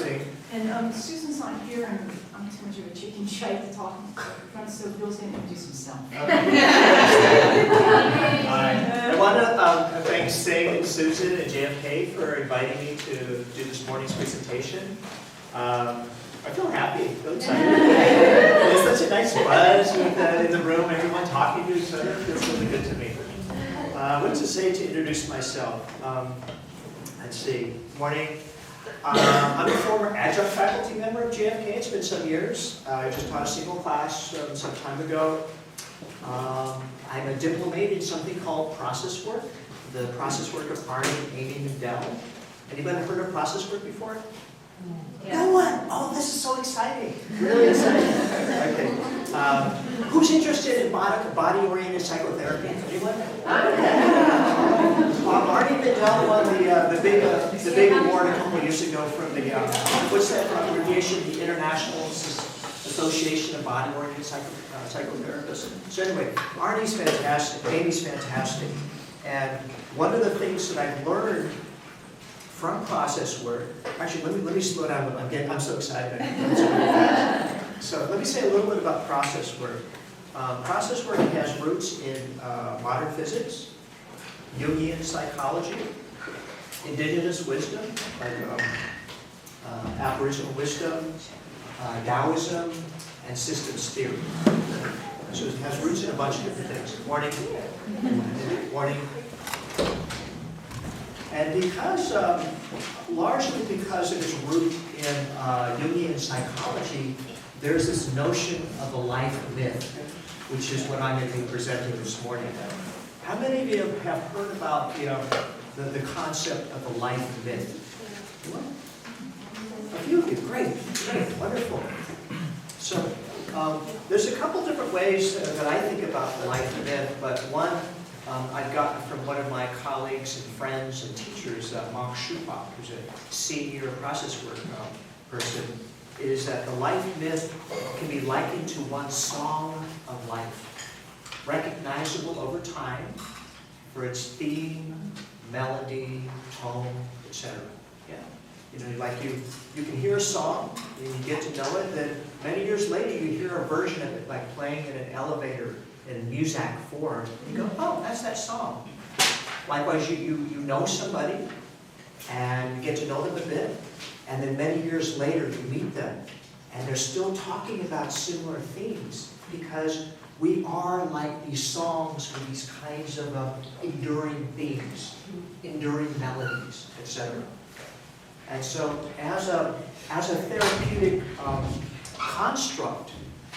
sing. And Susan's not here, and I'm too much of a chicken shite to talk in front, so Bill's going to introduce himself. Hi. I want to thank Sing and Susan and JFK for inviting me to do this morning's presentation. I feel happy, I feel excited. There's such a nice buzz in the room, everyone talking to each other. It feels really good to me. What to say to introduce myself? Let's see. Morning. I'm a former adjunct faculty member of JFK. It's been some years. I just taught a single class some time ago. I'm a diplomate in something called Process Work, the Process Work of Arnie, Amy, and Dell. Anybody heard of Process Work before? Yeah. No one? Oh, this is so exciting. Really exciting. Okay. Who's interested in body-oriented psychotherapy? Anyone? Arnie and Dell won the big award a couple of years ago from the, what's that abbreviation? The International Association of Body-Oriented Psychotherapists. So anyway, Arnie's fantastic, Amy's fantastic. And one of the things that I've learned from process work, actually let me slow down. I'm so excited. So let me say a little bit about process work. Process work has roots in modern physics, Jungian psychology, indigenous wisdom, like Aboriginal wisdom, Taoism, and systems theory. So it has roots in a bunch of different things. Morning. Morning. And because, largely because of its root in Jungian psychology, there's this notion of the life myth, which is what I'm going to be presenting this morning. How many of you have heard about the concept of the life myth? A few of you, great, wonderful. So there's a couple different ways that I think about the life myth, but one I've gotten from one of my colleagues and friends and teachers, Mark Schupach, who's a senior process work person, is that the life myth can be likened to one song of life, recognizable over time for its theme, melody, tone, etc. Yeah, like you can hear a song and you get to know it. Then many years later, you hear a version of it, like playing in an elevator in Muzak form. You go, oh, that's that song. Likewise, you know somebody and you get to know them a bit. And then many years later, you meet them, and they're still talking about similar themes because we are like these songs with these kinds of enduring themes, enduring melodies, etc. And so, as a therapeutic construct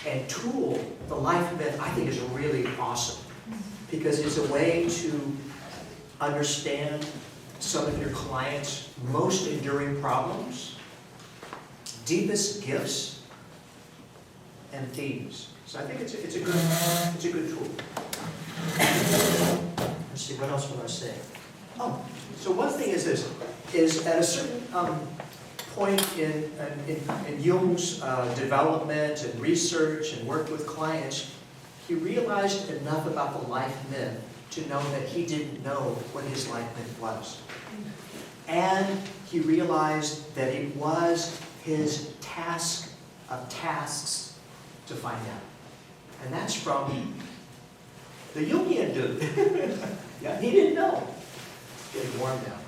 and tool, the life myth I think is really awesome because it's a way to understand some of your clients' most enduring problems, deepest gifts, and themes. So I think it's a good tool. Let's see, what else will I say? Oh, so one thing is this: is at a certain point in Jung's development and research and work with clients, he realized enough about the life myth to know that he didn't know what his life myth was. And he realized that it was his task of tasks to find out. And that's from the Jungian dude. Yeah, he didn't know. It's getting warm now.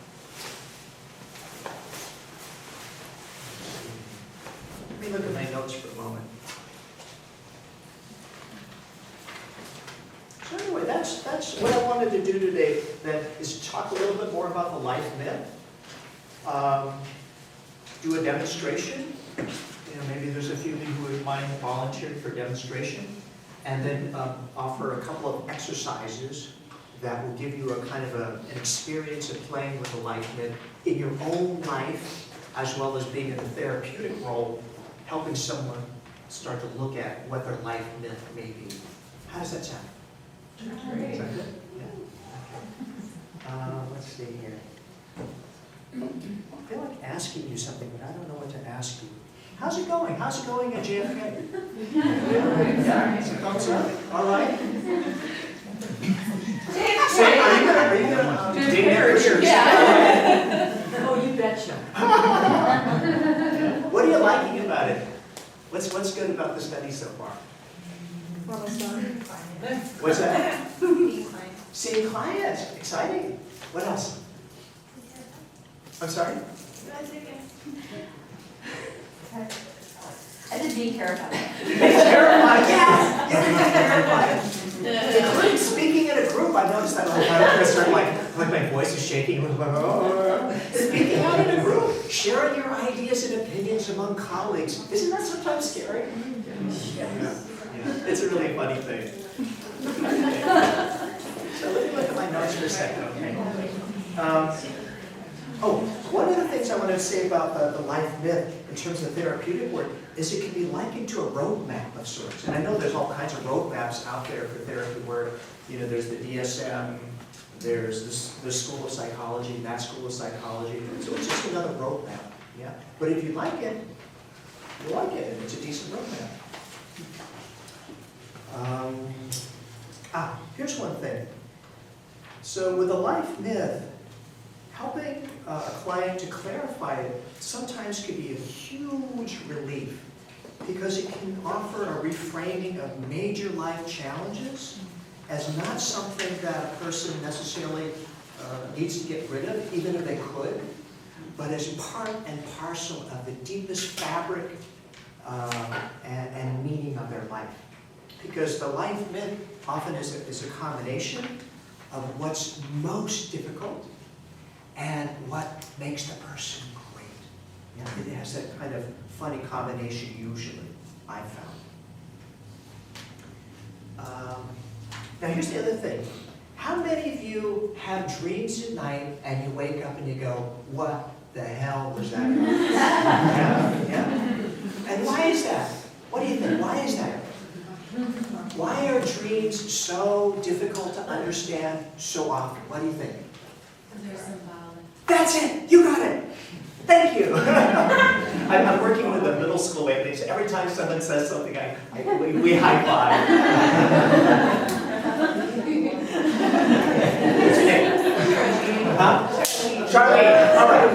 Let me look at my notes for a moment. So anyway, that's what I wanted to do today, is talk a little bit more about the life myth. Do a demonstration. Maybe there's a few of you who would mind volunteering for a demonstration. And then offer a couple of exercises that will give you a kind of an experience of playing with the life myth in your own life, as well as being in a therapeutic role, helping someone start to look at what their life myth may be. How does that sound? Great. Is that good? Yeah. Okay. Let's see here. I feel like asking you something, but I don't know what to ask you. How's it going? How's it going at JFK? Yeah? Thumbs up? All right? Say, are you gonna dig your ears? Yeah. Oh, you betcha. good about the study so far? Almost done. What's that? Seeing clients. Exciting. What else? I'm sorry? I did being terrified. Terrifying. Yes. Terrifying. Including speaking in a group. I noticed that all the time. I start like my voice is shaking. Speaking out in a group, sharing your ideas and opinions among colleagues. Isn't that sometimes scary? Yeah. It's a really funny thing. So let me look at my notes for a second, okay? One of the things I wanted to say about the life myth in terms of therapeutic work is it can be likened to a roadmap of sorts. And I know there's all kinds of roadmaps out there for therapy work. You know, there's the DSM, there's this school of psychology, that school of psychology. So it's just another roadmap, yeah? But if you like it, you like it, and it's a decent roadmap. Here's one thing. So with a life myth, helping a client to clarify it sometimes can be a huge relief because it can offer a reframing of major life challenges as not something that a person necessarily needs to get rid of, even if they could, but as part and parcel of the deepest fabric and meaning of their life. Because the life myth often is a combination of what's most difficult and what makes the person great. Yeah, it has that kind of funny combination usually, I've found. Now here's the other thing. How many of you have dreams at night and you wake up and you go, what the hell was that? Yeah. And why is that? What do you think? Why is that? Why are dreams so difficult to understand so often? What do you think? They're symbolic. That's it! You got it! Thank you! I'm working with a middle school lately, so every time someone says something, we high five. Huh? Charlie, all right.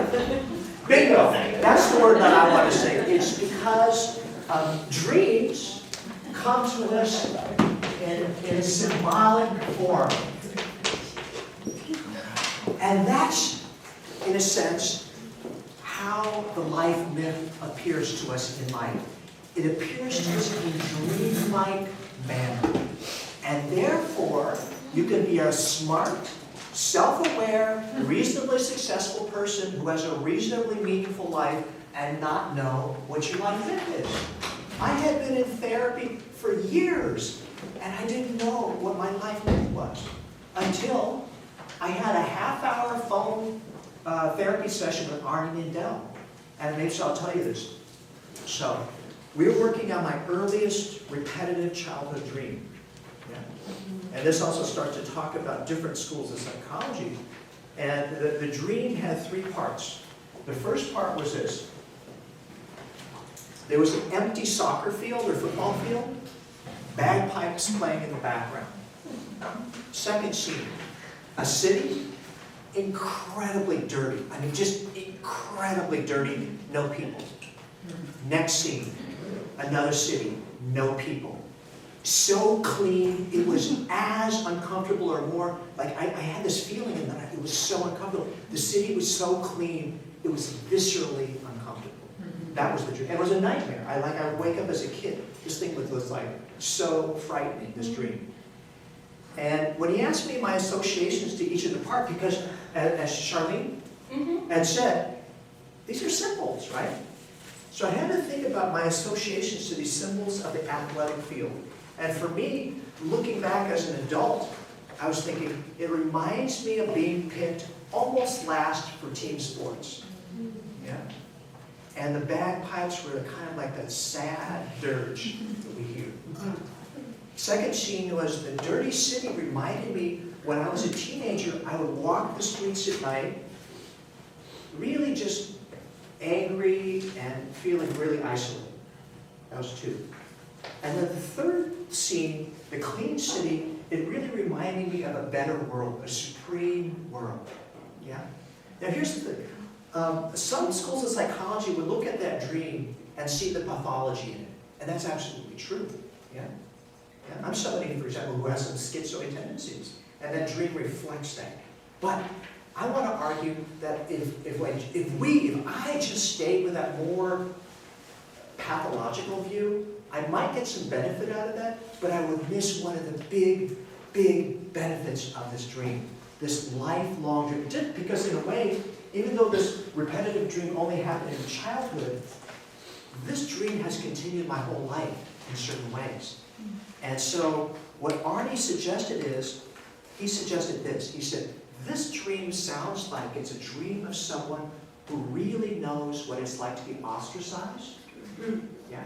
Bingo! That's the word that I want to say. It's because dreams come to us in a symbolic form. And that's, in a sense, how the life myth appears to us in life. It appears to us in a dream-like manner. And therefore, you can be a smart, self-aware, reasonably successful person who has a reasonably meaningful life and not know what your life myth is. I had been in therapy for years, and I didn't know what my life myth was until I had a half-hour phone therapy session with Arnie Mindell. And maybe I'll tell you this. So, we were working on my earliest repetitive childhood dream. Yeah. And this also starts to talk about different schools of psychology. And the dream had three parts. The first part was this. There was an empty soccer field or football field, bagpipes playing in the background. Second scene, a city, incredibly dirty. I mean, just incredibly dirty, no people. Next scene, another city, no people. So clean, it was as uncomfortable or more, like I had this feeling in that it was so uncomfortable. The city was so clean, it was viscerally uncomfortable. That was the dream. And it was a nightmare. I would wake up as a kid. This thing was like so frightening, this dream. And when he asked me my associations to each of the parts, because as Charlene had said, these are symbols, right? So I had to think about my associations to these symbols of the athletic field. And for me, looking back as an adult, I was thinking, it reminds me of being picked almost last for team sports. Yeah? And the bagpipes were kind of like that sad dirge that we hear. Second scene was the dirty city reminded me when I was a teenager, I would walk the streets at night, really just angry and feeling really isolated. That was two. And then the third scene, the clean city, it really reminded me of a better world, a supreme world. Yeah? Now here's the thing. Some schools of psychology would look at that dream and see the pathology in it. And that's absolutely true, yeah? Yeah, I'm somebody, for example, who has some schizoid tendencies, and that dream reflects that. But I want to argue that if I just stayed with that more pathological view, I might get some benefit out of that, but I would miss one of the big, big benefits of this dream, this lifelong dream. Just because in a way, even though this repetitive dream only happened in childhood, this dream has continued my whole life in certain ways. And so what Arnie suggested is, he suggested this. He said, this dream sounds like it's a dream of someone who really knows what it's like to be ostracized. Yeah.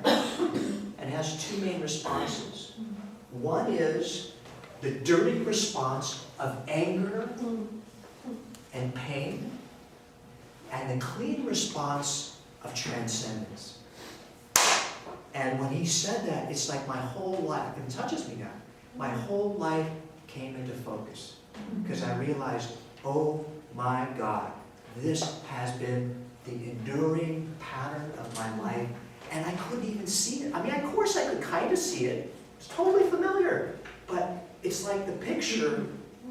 And has two main responses. One is the dirty response of anger and pain, and the clean response of transcendence. And when he said that, it's like my whole life, it touches me now, my whole life came into focus. Because I realized, oh my God, this has been the enduring pattern of my life, and I couldn't even see it. I mean, of course I could kind of see it. It's totally familiar. But it's like the picture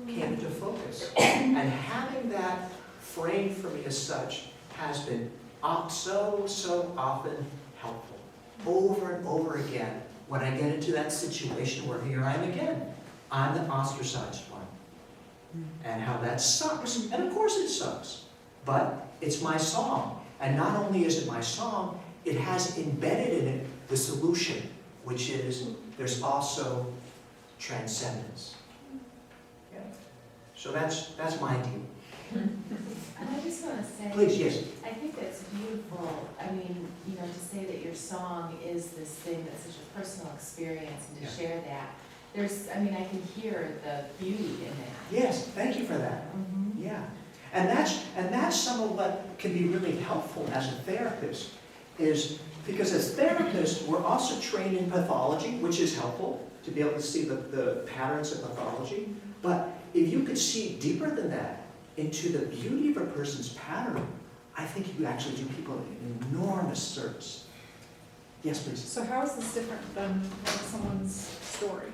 came into focus. And having that framed for me as such has been so often helpful. Over and over again, when I get into that situation where here I am again, I'm the ostracized one. And how that sucks. And of course it sucks. But it's my song. And not only is it my song, it has embedded in it the solution, which is there's also transcendence. Yeah. So that's my deal. And I just want to say, Please, yes. I think that's beautiful. I mean, you know, to say that your song is this thing that's such a personal experience, and to share that. I mean, I can hear the beauty in that. Yes, thank you for that. Yeah. And that's some of what can be really helpful as a therapist, is because as therapists, we're also trained in pathology, which is helpful to be able to see the patterns of pathology. But if you could see deeper than that into the beauty of a person's pattern, I think you actually do people an enormous service. Yes, please. So how is this different than like someone's story?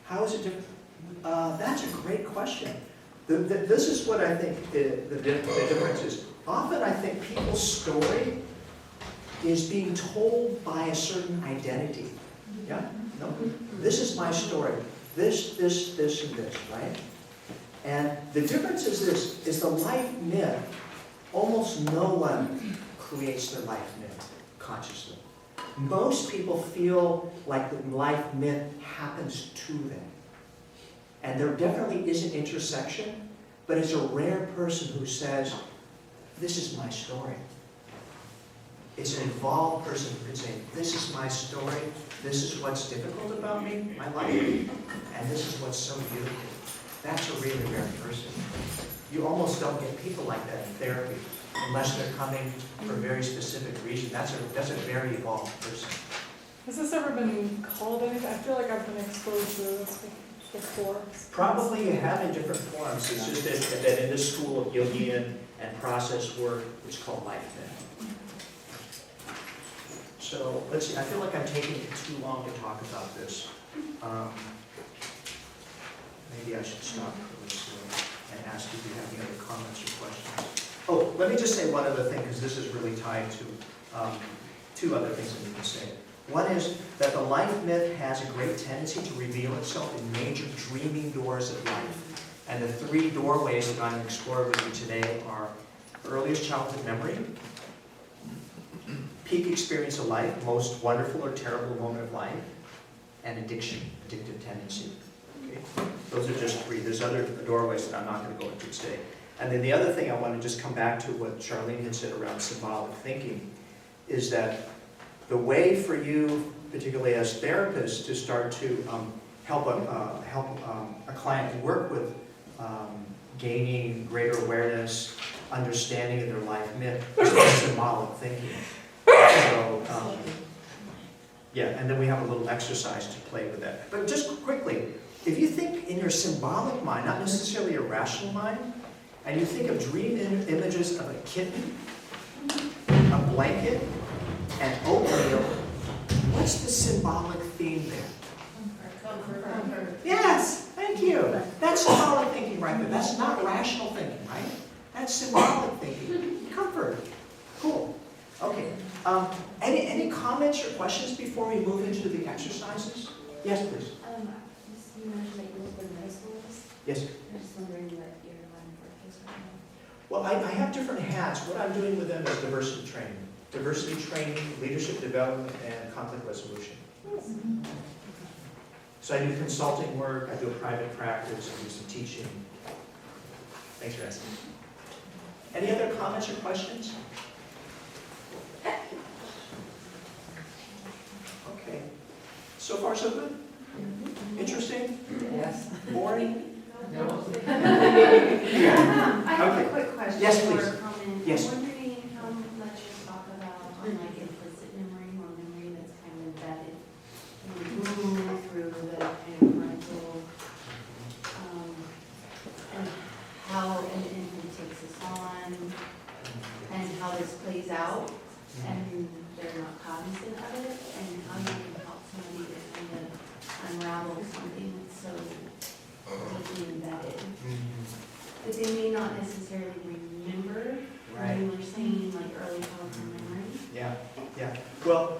How is it different? That's a great question. This is what I think the difference is. Often I think people's story is being told by a certain identity. Yeah? No? This is my story. This, and this, right? And the difference is this, is the life myth. Almost no one creates their life myth consciously. Most people feel like the life myth happens to them. And there definitely is an intersection, but it's a rare person who says, this is my story. It's an involved person who can say, this is my story, this is what's difficult about me, my life, and this is what's so beautiful. That's a really rare person. You almost don't get people like that in therapy, unless they're coming for a very specific reason. That's a very evolved person. Has this ever been called anything? I feel like I've been exposed to this before. Probably you have in different forms. It's just that in this school of Jungian and process work, it's called life myth. So let's see, I feel like I'm taking too long to talk about this. Maybe I should stop for this and ask if you have any other comments or questions. Oh, let me just say one other thing, because this is really tied to two other things that we can say. One is that the life myth has a great tendency to reveal itself in major dreaming doors of life. And the three doorways that I'm going to explore with you today are earliest childhood memory, peak experience of life, most wonderful or terrible moment of life, and addiction, addictive tendency. Okay? Those are just three. There's other doorways that I'm not going to go into today. And then the other thing I want to just come back to what Charlene had said around symbolic thinking is that the way for you, particularly as therapists, to start to help a client to work with gaining greater awareness, understanding of their life myth, is symbolic thinking. So, yeah, and then we have a little exercise to play with that. But just quickly, if you think in your symbolic mind, not necessarily your rational mind, and you think of dream images of a kitten, a blanket, and oatmeal, what What's the symbolic theme there? Yes, thank you. That's symbolic thinking right there. That's not rational thinking, right? That's symbolic thinking. Comfort. Cool. Okay. Any comments or questions before we move into the exercises? Yes, please. You mentioned that you work with middle schools. Yes. I'm just wondering what you're running for kids right now. Well, I have different hats. What I'm doing with them is diversity training. Diversity training, leadership development, and conflict resolution. So I do consulting work, I do a private practice, I do some teaching. Thanks for asking. Any other comments or questions? Okay. So far, so good? Interesting? Yes. Boring? I have a quick question. Yes, please. Or comment. Yes. I'm wondering how much you talk about on like implicit memory or memory that's kind of embedded through the kind of parental, and how an infant takes this on, and how this plays out, and they're not cognizant of it, and how you can help somebody to kind of unravel something that's so deeply embedded. But they may not necessarily remember, Right. when you were saying like early childhood memory. Yeah, yeah. Well,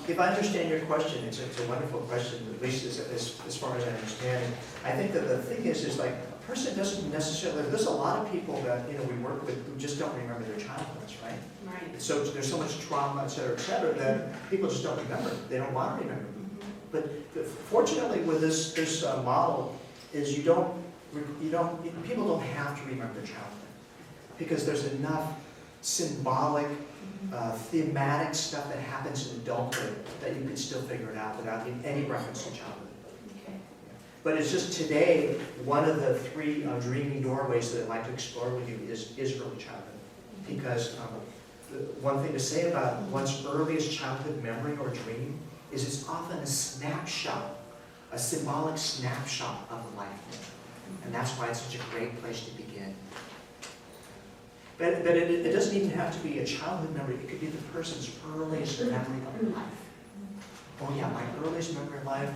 if I understand your question, it's a wonderful question, at least as far as I understand it. I think that the thing is like, a person doesn't necessarily, there's a lot of people that, we work with who just don't remember their childhoods, right? Right. So there's so much trauma, et cetera, that people just don't remember. They don't want to remember. But fortunately with this model is people don't have to remember their childhood because there's enough symbolic, thematic stuff that happens in adulthood that you can still figure it out without any reference to childhood. Okay. But it's just today, one of the three dreaming doorways that I'd like to explore with you is early childhood. Because the one thing to say about one's earliest childhood memory or dream is it's often a snapshot, a symbolic snapshot of a life. And that's why it's such a great place to begin. But it doesn't even have to be a childhood memory. It could be the person's earliest memory of life. Oh yeah, my earliest memory of life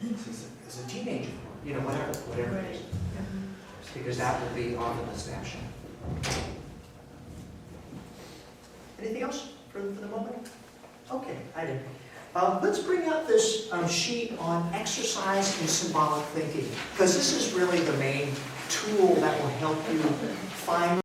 is a teenager. Whatever it is. Because that would be often a snapshot. Anything else for the moment? Okay, I did. Let's bring up this sheet on exercise in symbolic thinking, because this is really the main tool that will help you find